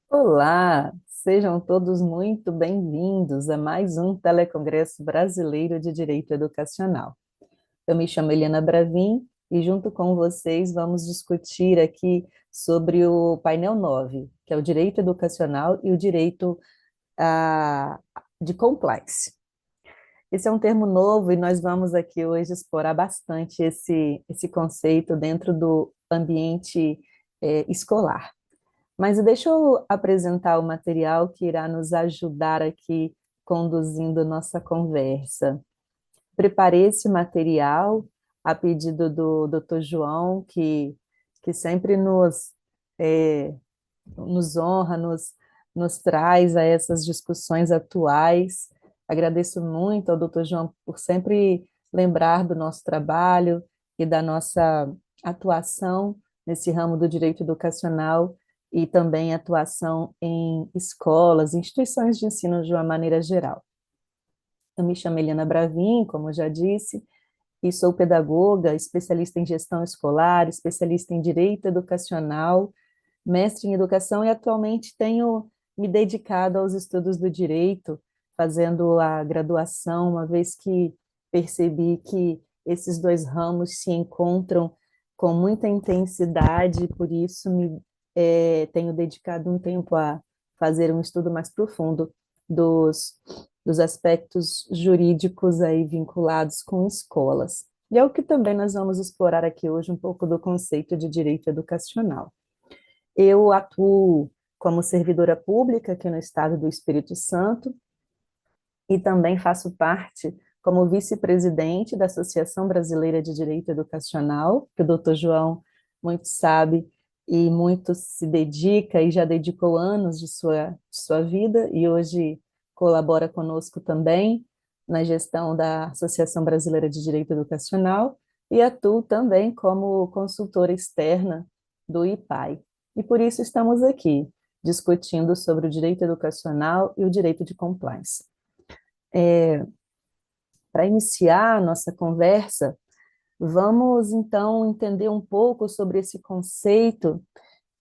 Olá, sejam todos muito bem-vindos a mais um Telecongresso Brasileiro de Direito Educacional. Eu me chamo Eliana Bravin e junto com vocês vamos discutir aqui sobre o painel 9, que é o direito educacional e o direito de compliance. Esse é um termo novo e nós vamos aqui hoje explorar bastante esse conceito dentro do ambiente escolar. Mas deixa eu apresentar o material que irá nos ajudar aqui conduzindo nossa conversa. Preparei esse material a pedido do Dr. João, que sempre nos honra, nos traz a essas discussões atuais. Agradeço muito ao Dr. João por sempre lembrar do nosso trabalho e da nossa atuação nesse ramo do direito educacional e também atuação em escolas, instituições de ensino de uma maneira geral. Eu me chamo Eliana Bravin, como eu já disse, e sou pedagoga, especialista em gestão escolar, especialista em direito educacional, mestre em educação e atualmente tenho me dedicado aos estudos do direito, fazendo a graduação, uma vez que percebi que esses dois ramos se encontram com muita intensidade, por isso tenho dedicado um tempo a fazer um estudo mais profundo dos, dos aspectos jurídicos aí vinculados com escolas. E é o que também nós vamos explorar aqui hoje um pouco do conceito de direito educacional. Eu atuo como servidora pública aqui no estado do Espírito Santo e também faço parte como vice-presidente da Associação Brasileira de Direito Educacional, que o doutor João muito sabe e muito se dedica e já dedicou anos de sua vida e hoje colabora conosco também na gestão da Associação Brasileira de Direito Educacional e atuo também como consultora externa do IPAI. E por isso estamos aqui, discutindo sobre o direito educacional e o direito de compliance. Para iniciar a nossa conversa, vamos então entender um pouco sobre esse conceito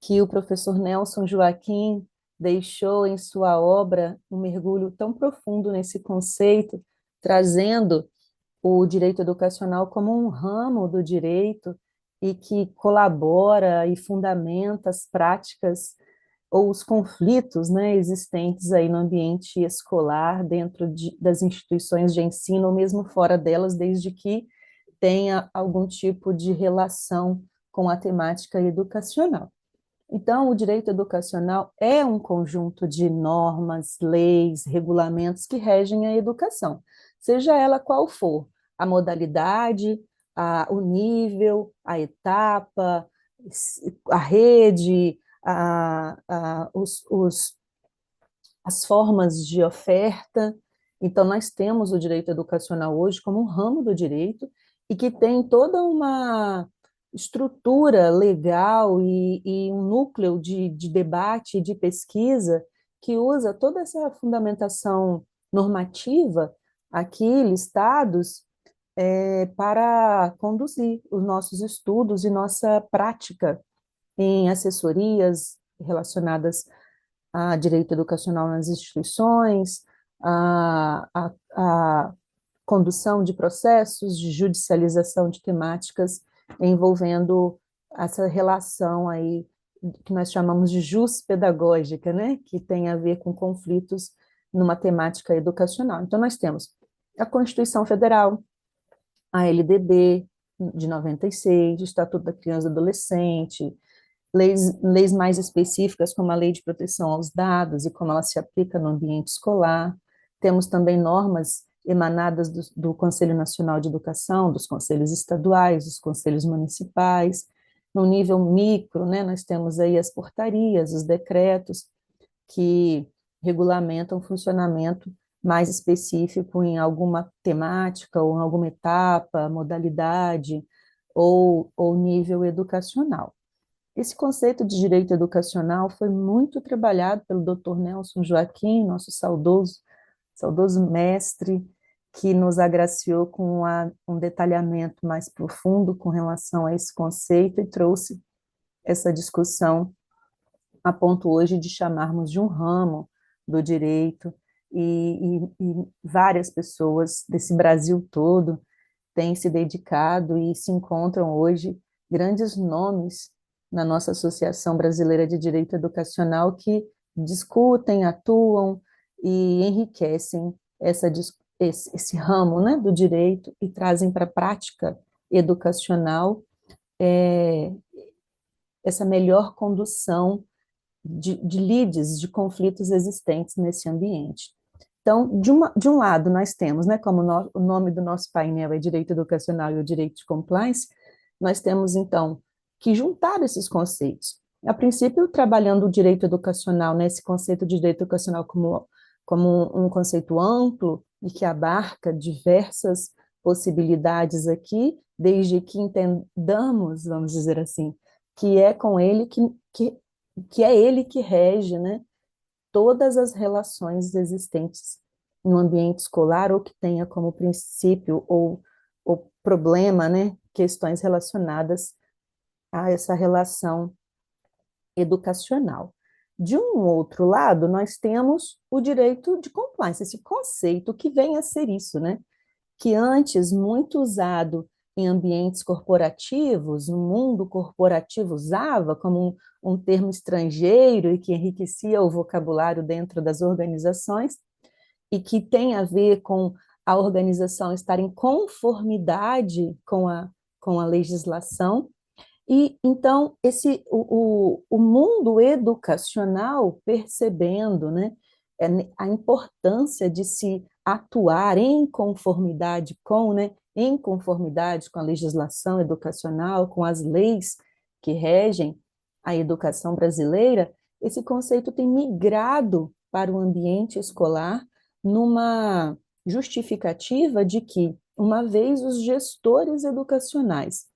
que o professor Nelson Joaquim deixou em sua obra, um mergulho tão profundo nesse conceito, trazendo o direito educacional como um ramo do direito e que colabora e fundamenta as práticas ou os conflitos, né, existentes aí no ambiente escolar, dentro das instituições de ensino, ou mesmo fora delas, desde que tenha algum tipo de relação com a temática educacional. Então, o direito educacional é um conjunto de normas, leis, regulamentos que regem a educação, seja ela qual for, a modalidade, o nível, a etapa, a rede, as formas de oferta. Então, nós temos o direito educacional hoje como um ramo do direito e que tem toda uma estrutura legal e um núcleo de debate e de pesquisa que usa toda essa fundamentação normativa aqui listados para conduzir os nossos estudos e nossa prática em assessorias relacionadas a direito educacional nas instituições, a condução de processos, de judicialização de temáticas envolvendo essa relação aí que nós chamamos de juspedagógica, né, que tem a ver com conflitos numa temática educacional. Então, nós temos a Constituição Federal, a LDB de 96, o Estatuto da Criança e do Adolescente, leis mais específicas, como a Lei de Proteção aos Dados e como ela se aplica no ambiente escolar. Temos também normas emanadas do Conselho Nacional de Educação, dos conselhos estaduais, dos conselhos municipais. No nível micro, né, nós temos aí as portarias, os decretos, que regulamentam o funcionamento mais específico em alguma temática, ou em alguma etapa, modalidade, ou nível educacional. Esse conceito de direito educacional foi muito trabalhado pelo Dr. Nelson Joaquim, nosso saudoso mestre, que nos agraciou com um detalhamento mais profundo com relação a esse conceito e trouxe essa discussão a ponto hoje de chamarmos de um ramo do direito, e várias pessoas desse Brasil todo têm se dedicado e se encontram hoje grandes nomes na nossa Associação Brasileira de Direito Educacional que discutem, atuam e enriquecem esse ramo, né, do direito e trazem para a prática educacional é, essa melhor condução de lides, de conflitos existentes nesse ambiente. Então, de um lado, nós temos, né, como o nome do nosso painel é Direito Educacional e o Direito de Compliance, nós temos, então, que juntar esses conceitos. A princípio, trabalhando o direito educacional, né, esse conceito de direito educacional como um conceito amplo e que abarca diversas possibilidades aqui, desde que entendamos, vamos dizer assim, que é com ele que é ele que rege, né, todas as relações existentes no ambiente escolar ou que tenha como princípio ou problema, né, questões relacionadas a essa relação educacional. De um outro lado, nós temos o direito de compliance, esse conceito que vem a ser isso, né, que antes muito usado em ambientes corporativos, o mundo corporativo usava como um termo estrangeiro e que enriquecia o vocabulário dentro das organizações, e que tem a ver com a organização estar em conformidade com a legislação. E então o mundo educacional percebendo, né, a importância de se atuar em conformidade com, né, em conformidade com a legislação educacional, com as leis que regem a educação brasileira, esse conceito tem migrado para o ambiente escolar numa justificativa de que, uma vez os gestores educacionais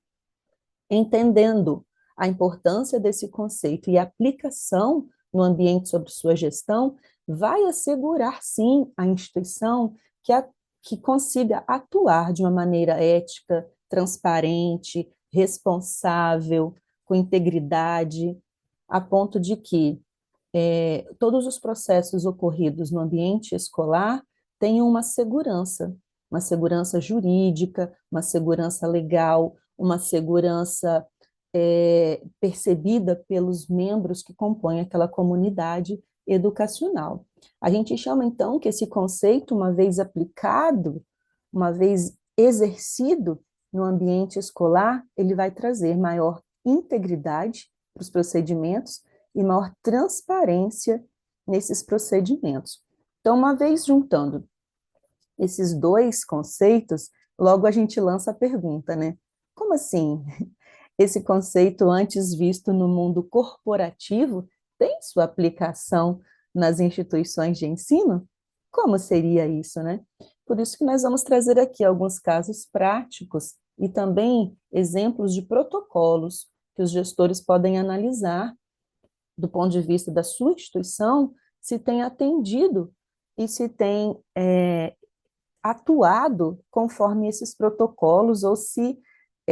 entendendo a importância desse conceito e a aplicação no ambiente sobre sua gestão, vai assegurar, sim, a instituição que consiga atuar de uma maneira ética, transparente, responsável, com integridade, a ponto de que todos os processos ocorridos no ambiente escolar tenham uma segurança jurídica, uma segurança legal, uma segurança percebida pelos membros que compõem aquela comunidade educacional. A gente chama, então, que esse conceito, uma vez aplicado, uma vez exercido no ambiente escolar, ele vai trazer maior integridade para os procedimentos e maior transparência nesses procedimentos. Então, uma vez juntando esses dois conceitos, logo a gente lança a pergunta, né? Como assim? Esse conceito antes visto no mundo corporativo tem sua aplicação nas instituições de ensino? Como seria isso, né? Por isso que nós vamos trazer aqui alguns casos práticos e também exemplos de protocolos que os gestores podem analisar do ponto de vista da sua instituição, se tem atendido e se tem atuado conforme esses protocolos ou se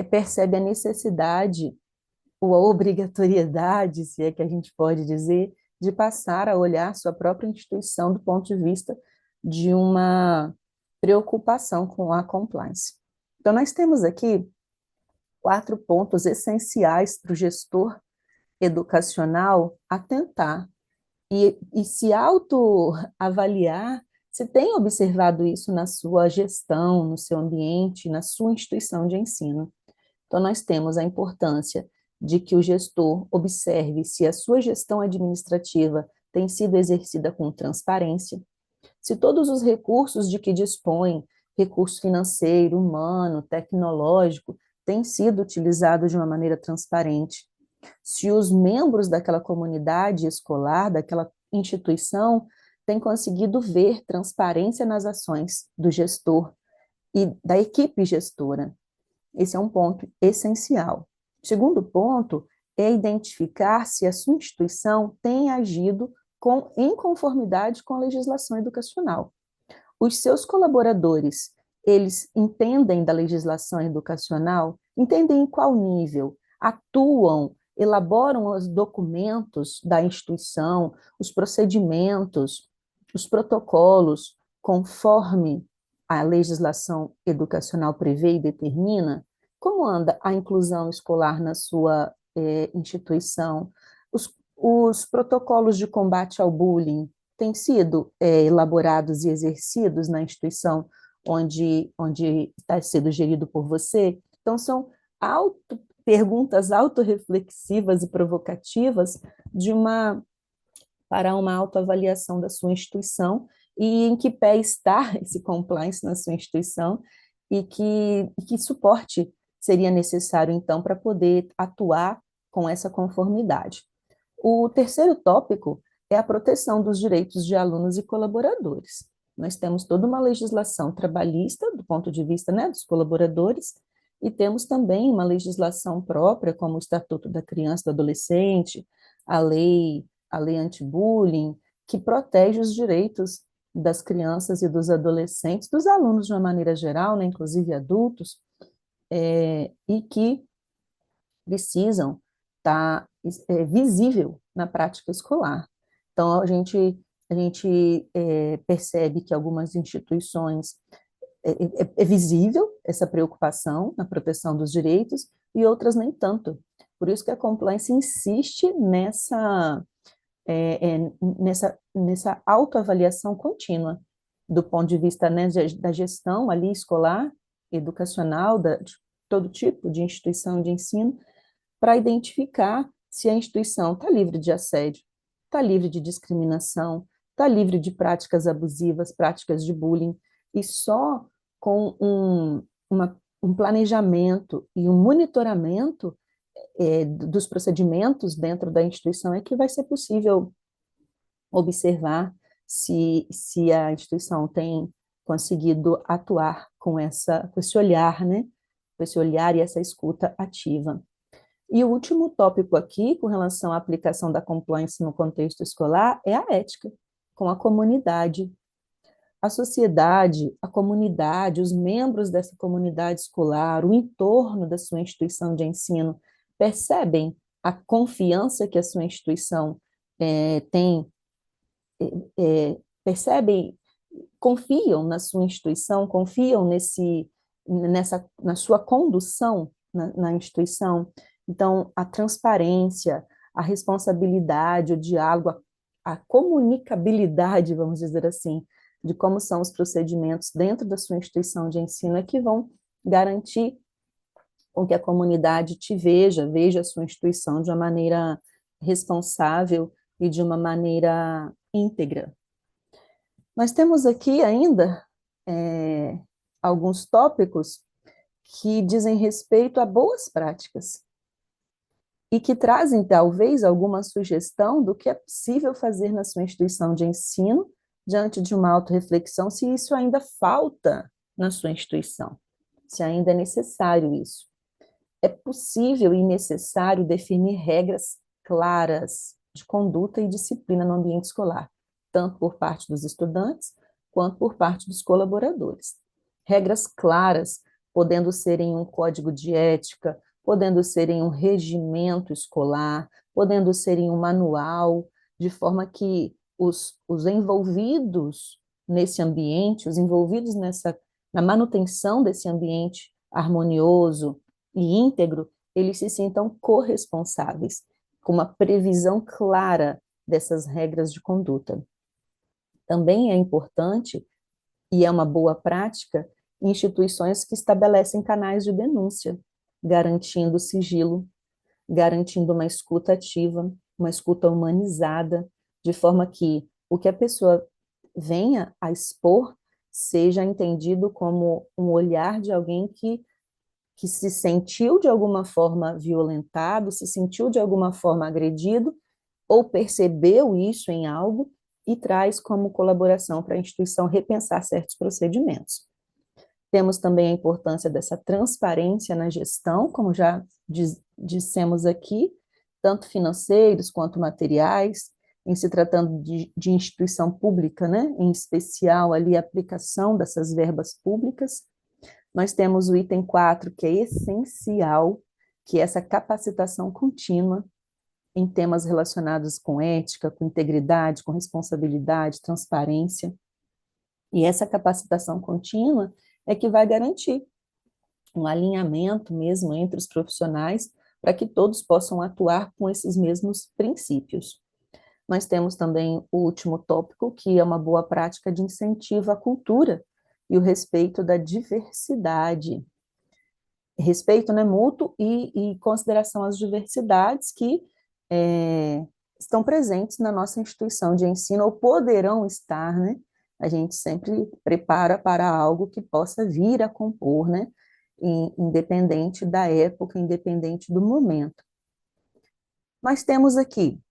percebe a necessidade ou a obrigatoriedade, se é que a gente pode dizer, de passar a olhar sua própria instituição do ponto de vista de uma preocupação com a compliance. Então, nós temos aqui 4 pontos essenciais para o gestor educacional atentar e se autoavaliar se tem observado isso na sua gestão, no seu ambiente, na sua instituição de ensino. Então, nós temos a importância de que o gestor observe se a sua gestão administrativa tem sido exercida com transparência, se todos os recursos de que dispõe, recurso financeiro, humano, tecnológico, têm sido utilizados de uma maneira transparente, se os membros daquela comunidade escolar, daquela instituição, têm conseguido ver transparência nas ações do gestor e da equipe gestora. Esse é um ponto essencial. O segundo ponto é identificar se a sua instituição tem agido em conformidade com a legislação educacional. Os seus colaboradores, eles entendem da legislação educacional, entendem em qual nível, atuam, elaboram os documentos da instituição, os procedimentos, os protocolos, conforme a legislação educacional prevê e determina. Como anda a inclusão escolar na sua instituição? Os protocolos de combate ao bullying têm sido elaborados e exercidos na instituição onde está sendo gerido por você? Então, são perguntas autorreflexivas e provocativas para uma autoavaliação da sua instituição e em que pé está esse compliance na sua instituição e que suporte seria necessário, então, para poder atuar com essa conformidade. O terceiro tópico é a proteção dos direitos de alunos e colaboradores. Nós temos toda uma legislação trabalhista, do ponto de vista, né, dos colaboradores, e temos também uma legislação própria, como o Estatuto da Criança e do Adolescente, a lei anti-bullying, que protege os direitos das crianças e dos adolescentes, dos alunos de uma maneira geral, né, inclusive adultos, e que precisam estar visível na prática escolar. Então, a gente percebe que algumas instituições é visível essa preocupação na proteção dos direitos e outras nem tanto. Por isso que a compliance insiste nessa autoavaliação contínua, do ponto de vista, né, da gestão ali escolar, educacional, de todo tipo de instituição de ensino, para identificar se a instituição está livre de assédio, está livre de discriminação, está livre de práticas abusivas, práticas de bullying, e só com um planejamento e um monitoramento dos procedimentos dentro da instituição é que vai ser possível observar se a instituição tem conseguido atuar com esse olhar, né? Com esse olhar e essa escuta ativa. E o último tópico aqui, com relação à aplicação da compliance no contexto escolar, é a ética, com a comunidade. A sociedade, a comunidade, os membros dessa comunidade escolar, o entorno da sua instituição de ensino, percebem a confiança que a sua instituição tem, percebem, confiam na sua instituição, confiam na sua condução na instituição. Então, a transparência, a responsabilidade, o diálogo, a comunicabilidade, vamos dizer assim, de como são os procedimentos dentro da sua instituição de ensino é que vão garantir com que a comunidade veja a sua instituição de uma maneira responsável e de uma maneira íntegra. Nós temos aqui ainda alguns tópicos que dizem respeito a boas práticas e que trazem, talvez, alguma sugestão do que é possível fazer na sua instituição de ensino diante de uma autorreflexão, se isso ainda falta na sua instituição, se ainda é necessário isso. É possível e necessário definir regras claras de conduta e disciplina no ambiente escolar, tanto por parte dos estudantes, quanto por parte dos colaboradores. Regras claras, podendo ser em um código de ética, podendo ser em um regimento escolar, podendo ser em um manual, de forma que os envolvidos nesse ambiente, os envolvidos na manutenção desse ambiente harmonioso e íntegro, eles se sintam corresponsáveis, com uma previsão clara dessas regras de conduta. Também é importante, e é uma boa prática, instituições que estabelecem canais de denúncia, garantindo sigilo, garantindo uma escuta ativa, uma escuta humanizada, de forma que o que a pessoa venha a expor seja entendido como um olhar de alguém que se sentiu de alguma forma violentado, se sentiu de alguma forma agredido, ou percebeu isso em algo e traz como colaboração para a instituição repensar certos procedimentos. Temos também a importância dessa transparência na gestão, como já dissemos aqui, tanto financeiros quanto materiais, em se tratando de instituição pública, né? Em especial ali a aplicação dessas verbas públicas. Nós temos o item 4, que é essencial, que é essa capacitação contínua em temas relacionados com ética, com integridade, com responsabilidade, transparência. E essa capacitação contínua é que vai garantir um alinhamento mesmo entre os profissionais para que todos possam atuar com esses mesmos princípios. Nós temos também o último tópico, que é uma boa prática de incentivo à cultura e o respeito da diversidade. Respeito, né, mútuo e consideração às diversidades que estão presentes na nossa instituição de ensino, ou poderão estar, né? A gente sempre prepara para algo que possa vir a compor, né? Independente da época, independente do momento. Nós temos aqui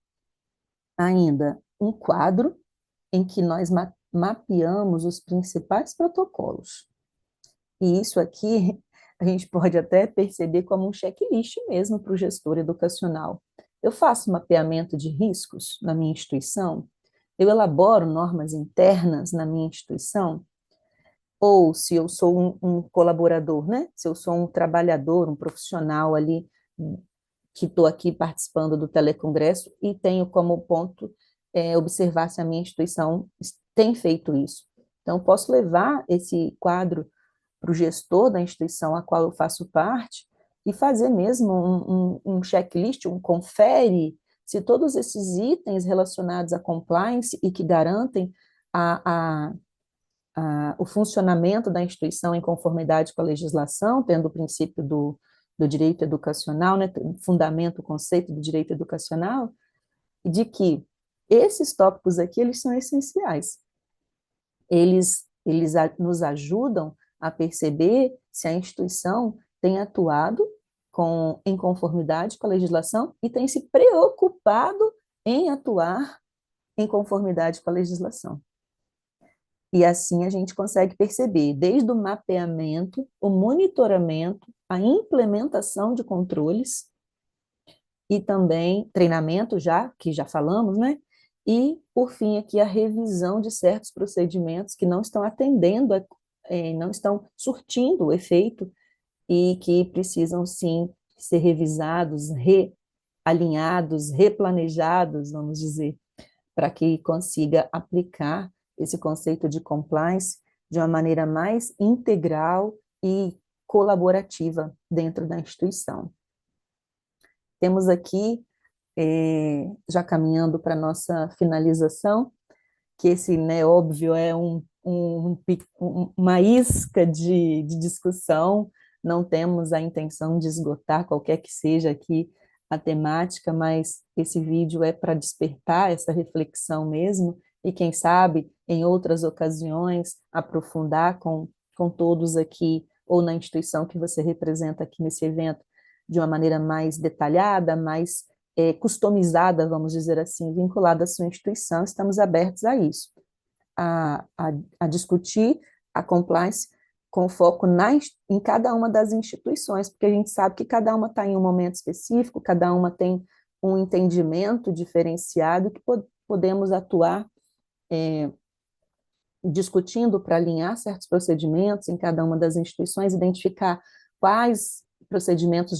ainda um quadro em que nós mapeamos os principais protocolos. E isso aqui a gente pode até perceber como um checklist mesmo para o gestor educacional. Eu faço mapeamento de riscos na minha instituição, eu elaboro normas internas na minha instituição, ou se eu sou um colaborador, né? Se eu sou um trabalhador, um profissional ali, que estou aqui participando do telecongresso e tenho como ponto observar se a minha instituição tem feito isso. Então, posso levar esse quadro para o gestor da instituição a qual eu faço parte e fazer mesmo um checklist, um confere se todos esses itens relacionados à compliance e que garantem o funcionamento da instituição em conformidade com a legislação, tendo o princípio do direito educacional, né, fundamento, o conceito do direito educacional, e de que esses tópicos aqui, eles são essenciais. Eles nos ajudam a perceber se a instituição tem atuado em conformidade com a legislação e tem se preocupado em atuar em conformidade com a legislação. E assim a gente consegue perceber, desde o mapeamento, o monitoramento, a implementação de controles e também treinamento que já falamos, né? E, por fim, aqui a revisão de certos procedimentos que não estão atendendo, não estão surtindo o efeito e que precisam, sim, ser revisados, realinhados, replanejados, vamos dizer, para que consiga aplicar esse conceito de compliance de uma maneira mais integral e colaborativa dentro da instituição. Temos aqui, já caminhando para a nossa finalização, que esse, né, óbvio, é uma isca de discussão, não temos a intenção de esgotar qualquer que seja aqui a temática, mas esse vídeo é para despertar essa reflexão mesmo, e quem sabe, em outras ocasiões, aprofundar com todos aqui, ou na instituição que você representa aqui nesse evento, de uma maneira mais detalhada, mais customizada, vamos dizer assim, vinculada à sua instituição, estamos abertos a isso, a discutir a compliance com foco em cada uma das instituições, porque a gente sabe que cada uma está em um momento específico, cada uma tem um entendimento diferenciado, que podemos atuar discutindo para alinhar certos procedimentos em cada uma das instituições, identificar quais procedimentos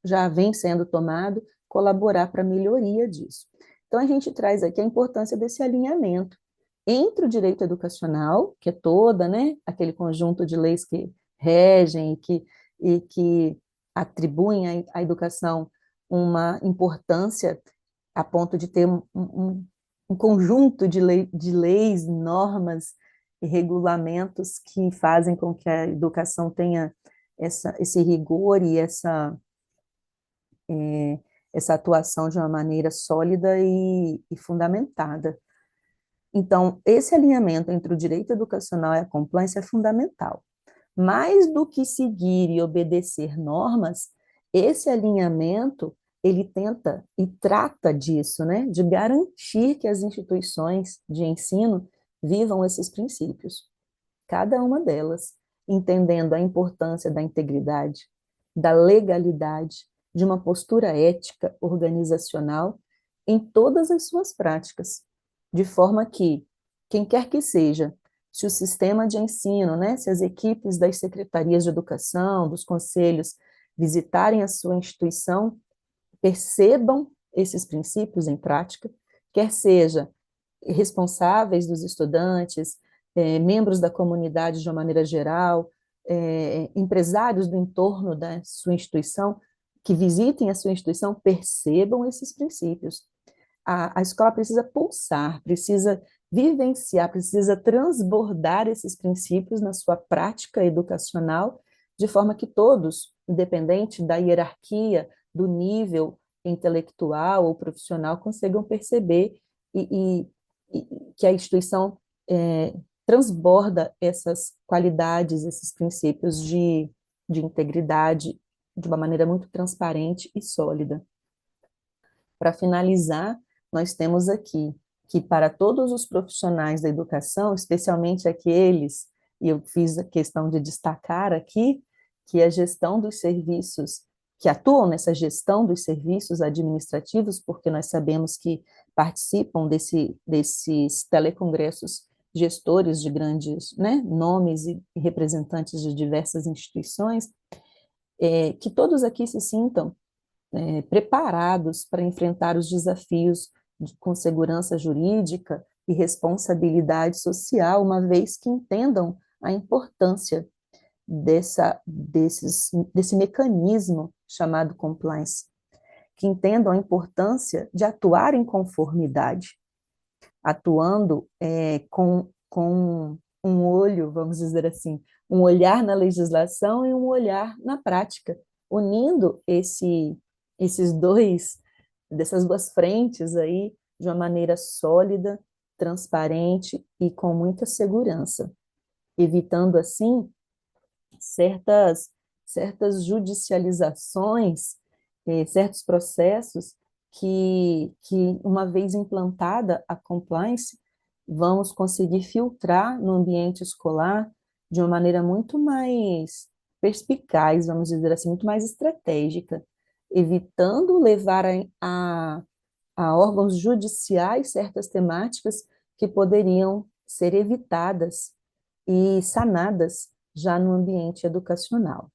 já vêm sendo tomados, colaborar para a melhoria disso. Então, a gente traz aqui a importância desse alinhamento entre o direito educacional, que é toda, né, aquele conjunto de leis que regem e que atribuem à educação uma importância a ponto de ter um conjunto de leis, normas e regulamentos que fazem com que a educação tenha esse rigor e essa atuação de uma maneira sólida e fundamentada. Então, esse alinhamento entre o direito educacional e a compliance é fundamental. Mais do que seguir e obedecer normas, esse alinhamento, ele tenta e trata disso, né, de garantir que as instituições de ensino vivam esses princípios, cada uma delas, entendendo a importância da integridade, da legalidade, de uma postura ética organizacional em todas as suas práticas, de forma que, quem quer que seja, se o sistema de ensino, né, se as equipes das secretarias de educação, dos conselhos, visitarem a sua instituição, percebam esses princípios em prática, quer seja responsáveis dos estudantes, membros da comunidade de uma maneira geral, empresários do entorno da sua instituição, que visitem a sua instituição, percebam esses princípios. A escola precisa pulsar, precisa vivenciar, precisa transbordar esses princípios na sua prática educacional, de forma que todos, independente da hierarquia, do nível intelectual ou profissional, consigam perceber que a instituição transborda essas qualidades, esses princípios de integridade de uma maneira muito transparente e sólida. Para finalizar, nós temos aqui que para todos os profissionais da educação, especialmente aqueles, e eu fiz a questão de destacar aqui, que a gestão dos serviços, que atuam nessa gestão dos serviços administrativos, porque nós sabemos que participam desses telecongressos gestores de grandes, né, nomes e representantes de diversas instituições, que todos aqui se sintam preparados para enfrentar os desafios com segurança jurídica e responsabilidade social, uma vez que entendam a importância desse mecanismo chamado compliance, que entendam a importância de atuar em conformidade, atuando com um olho, vamos dizer assim, um olhar na legislação e um olhar na prática, unindo dessas duas frentes aí de uma maneira sólida, transparente e com muita segurança, evitando assim certas judicializações, certos processos que uma vez implantada a compliance, vamos conseguir filtrar no ambiente escolar de uma maneira muito mais perspicaz, vamos dizer assim, muito mais estratégica, evitando levar a órgãos judiciais certas temáticas que poderiam ser evitadas e sanadas já no ambiente educacional.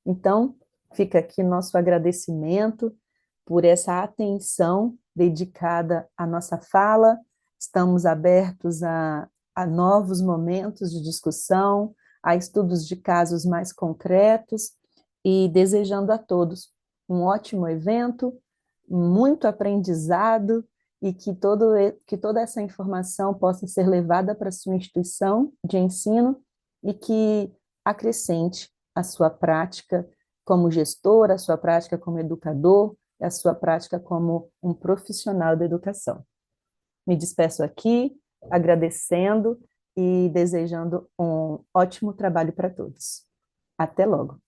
Então, fica aqui nosso agradecimento por essa atenção dedicada à nossa fala. Estamos abertos a novos momentos de discussão, a estudos de casos mais concretos e desejando a todos um ótimo evento, muito aprendizado e que toda essa informação possa ser levada para a sua instituição de ensino e que acrescente a sua prática como gestor, a sua prática como educador, a sua prática como um profissional da educação. Me despeço aqui, agradecendo e desejando um ótimo trabalho para todos. Até logo!